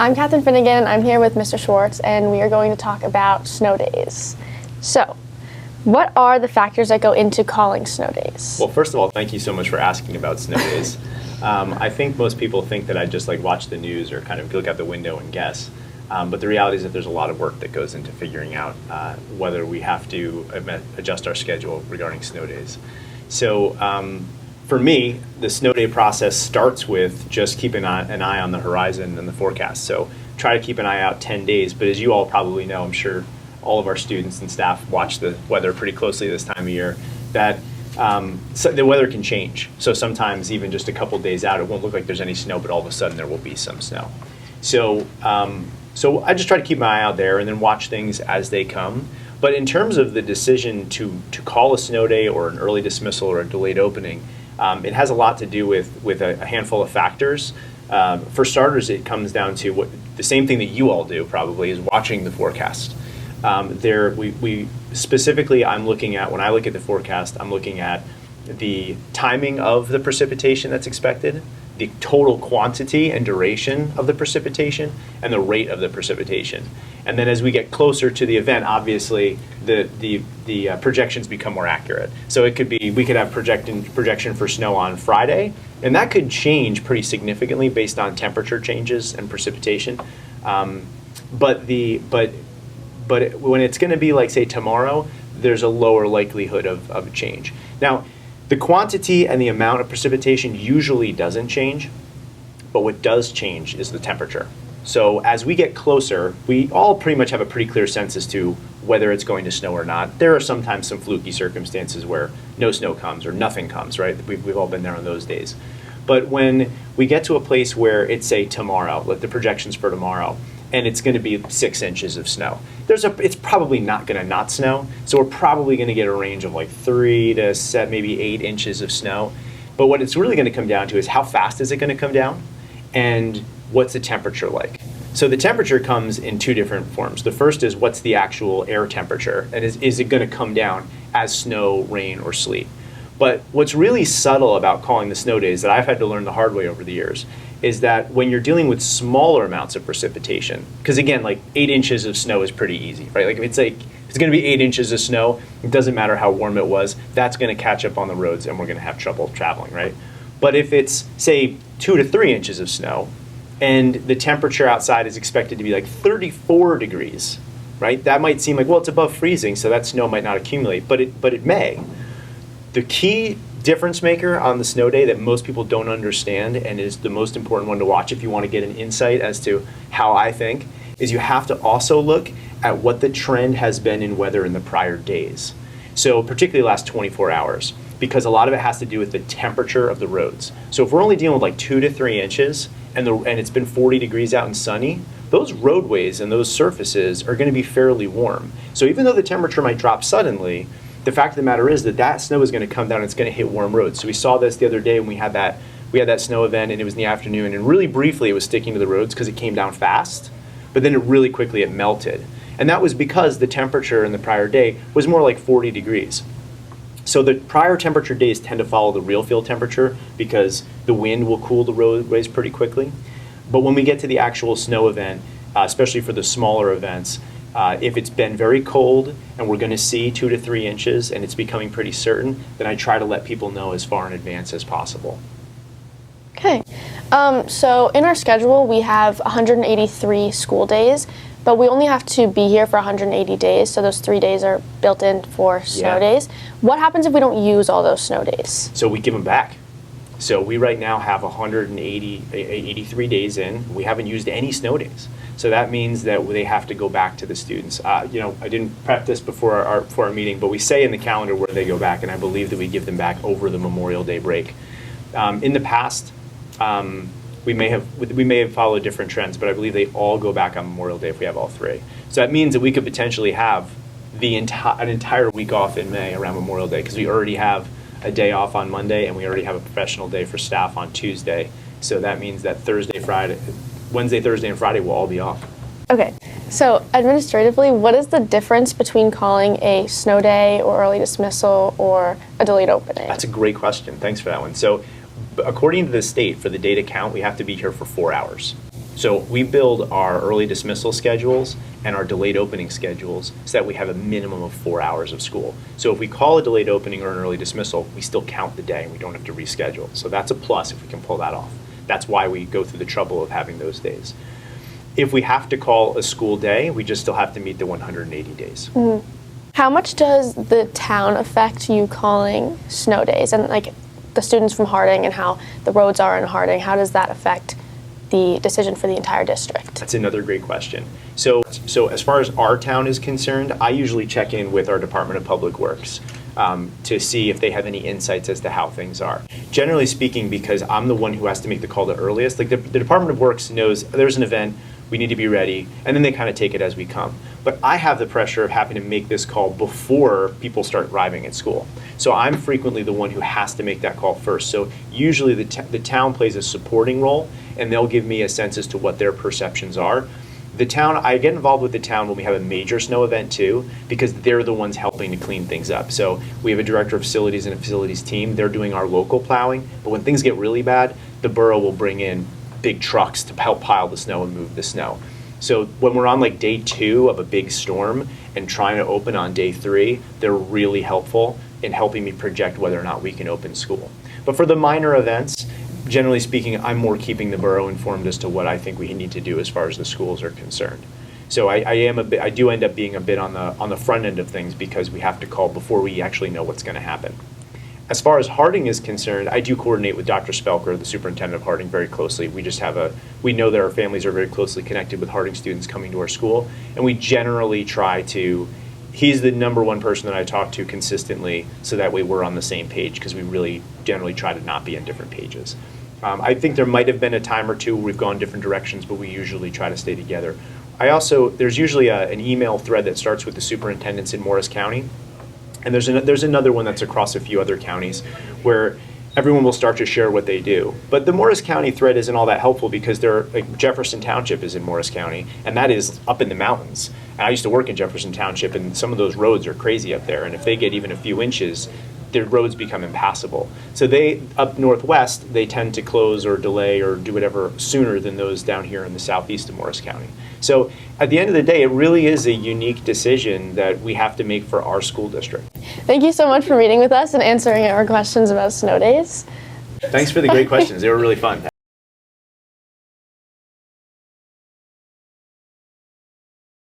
I'm Katherine Finnegan. I'm here with Mr. Schwartz, and we are going to talk about snow days. So, what are the factors that go into calling snow days? Well, first of all, thank you so much for asking about snow days. I think most people think that I just watch the news or kind of look out the window and guess. But the reality is that there's a lot of work that goes into figuring out whether we have to adjust our schedule regarding snow days. So for me, the snow day process starts with just keeping an eye on the horizon and the forecast. So try to keep an eye out 10 days. But as you all probably know, I'm sure all of our students and staff watch the weather pretty closely this time of year, that so the weather can change. So sometimes even just a couple days out, it won't look like there's any snow, but all of a sudden there will be some snow. So so I just try to keep my eye out there and then watch things as they come. But in terms of the decision to call a snow day or an early dismissal or a delayed opening, it has a lot to do with a handful of factors. For starters, it comes down to the same thing that you all do probably, is watching the forecast. We specifically, I'm looking at, when I look at the forecast, I'm looking at the timing of the precipitation that's expected, the total quantity and duration of the precipitation, and the rate of the precipitation. And then as we get closer to the event, obviously the projections become more accurate. So it could be, we could have projection for snow on Friday, and that could change pretty significantly based on temperature changes and precipitation. But when it's going to be like, say, tomorrow, there's a lower likelihood of a change. Now, the quantity and the amount of precipitation usually doesn't change, but what does change is the temperature. So as we get closer, we all pretty much have a pretty clear sense as to whether it's going to snow or not. There are sometimes some fluky circumstances where no snow comes or nothing comes, right? We've all been there on those days. But when we get to a place where it's, say, tomorrow, like the projections for tomorrow, and it's going to be 6 inches of snow, it's probably not going to not snow. So we're probably going to get a range of like 3 to maybe 8 inches of snow. But what it's really going to come down to is how fast is it going to come down, and what's the temperature like. So the temperature comes in two different forms. The first is, what's the actual air temperature, and is it going to come down as snow, rain, or sleet. But what's really subtle about calling the snow days that I've had to learn the hard way over the years is that when you're dealing with smaller amounts of precipitation, because again, like 8 inches of snow is pretty easy, right? Like if it's going to be 8 inches of snow, it doesn't matter how warm it was, that's going to catch up on the roads and we're going to have trouble traveling, right? But if it's, say, 2 to 3 inches of snow and the temperature outside is expected to be like 34 degrees, right? That might seem like, well, it's above freezing, so that snow might not accumulate, but it may. The key difference maker on the snow day that most people don't understand, and is the most important one to watch if you want to get an insight as to how I think, is you have to also look at what the trend has been in weather in the prior days. So particularly the last 24 hours, because a lot of it has to do with the temperature of the roads. So if we're only dealing with like 2 to 3 inches and it's been 40 degrees out and sunny, those roadways and those surfaces are going to be fairly warm. So even though the temperature might drop suddenly, the fact of the matter is that snow is going to come down and it's going to hit warm roads. So we saw this the other day when we had that snow event, and it was in the afternoon, and really briefly it was sticking to the roads because it came down fast, but then really quickly it melted. And that was because the temperature in the prior day was more like 40 degrees. So the prior temperature days tend to follow the real field temperature because the wind will cool the roadways pretty quickly. But when we get to the actual snow event, especially for the smaller events, if it's been very cold and we're going to see 2 to 3 inches and it's becoming pretty certain, then I try to let people know as far in advance as possible. Okay. So in our schedule, we have 183 school days, but we only have to be here for 180 days, so those 3 days are built in for snow days. What happens if we don't use all those snow days? So we give them back. So we right now have 83 days in. We haven't used any snow days. So that means that they have to go back to the students. I didn't prep this before our meeting, but we say in the calendar where they go back, and I believe that we give them back over the Memorial Day break. In the past, we may have followed different trends, but I believe they all go back on Memorial Day if we have all 3. So that means that we could potentially have an entire week off in May around Memorial Day, because we already have a day off on Monday and we already have a professional day for staff on Tuesday. So that means that Wednesday, Thursday, and Friday will all be off. Okay, so administratively, what is the difference between calling a snow day or early dismissal or a delayed opening? That's a great question. Thanks for that one. So according to the state, for the day to count, we have to be here for 4 hours. So we build our early dismissal schedules and our delayed opening schedules so that we have a minimum of 4 hours of school. So if we call a delayed opening or an early dismissal, we still count the day and we don't have to reschedule. So that's a plus if we can pull that off. That's why we go through the trouble of having those days. If we have to call a school day, we just still have to meet the 180 days. Mm-hmm. How much does the town affect you calling snow days, and like the students from Harding and how the roads are in Harding? How does that affect the decision for the entire district? That's another great question. So as far as our town is concerned, I usually check in with our Department of Public Works to see if they have any insights as to how things are. Generally speaking, because I'm the one who has to make the call the earliest, like the Department of Works knows there's an event, we need to be ready, and then they kind of take it as we come. But I have the pressure of having to make this call before people start arriving at school. So I'm frequently the one who has to make that call first. So usually the town plays a supporting role, and they'll give me a sense as to what their perceptions are. The town, I get involved with the town when we have a major snow event too, because they're the ones helping to clean things up. So we have a director of facilities and a facilities team. They're doing our local plowing, but when things get really bad, the borough will bring in big trucks to help pile the snow and move the snow. So when we're on like day 2 of a big storm and trying to open on day 3, they're really helpful in helping me project whether or not we can open school. But for the minor events, generally speaking, I'm more keeping the borough informed as to what I think we need to do as far as the schools are concerned. So I do end up being a bit on the front end of things because we have to call before we actually know what's going to happen. As far as Harding is concerned, I do coordinate with Dr. Spelker, the superintendent of Harding, very closely. We know that our families are very closely connected with Harding students coming to our school, and we generally try to, he's the number one person that I talk to consistently, so that way we're on the same page, because we really generally try to not be on different pages. I think there might have been a time or two where we've gone different directions, but we usually try to stay together. There's usually an email thread that starts with the superintendents in Morris County, and there's another one that's across a few other counties where everyone will start to share what they do. But the Morris County thread isn't all that helpful because Jefferson Township is in Morris County, and that is up in the mountains. And I used to work in Jefferson Township, and some of those roads are crazy up there. And if they get even a few inches, their roads become impassable. So up northwest, they tend to close or delay or do whatever sooner than those down here in the southeast of Morris County. So at the end of the day, it really is a unique decision that we have to make for our school district. Thank you so much for meeting with us and answering our questions about snow days. Thanks for the great questions. They were really fun.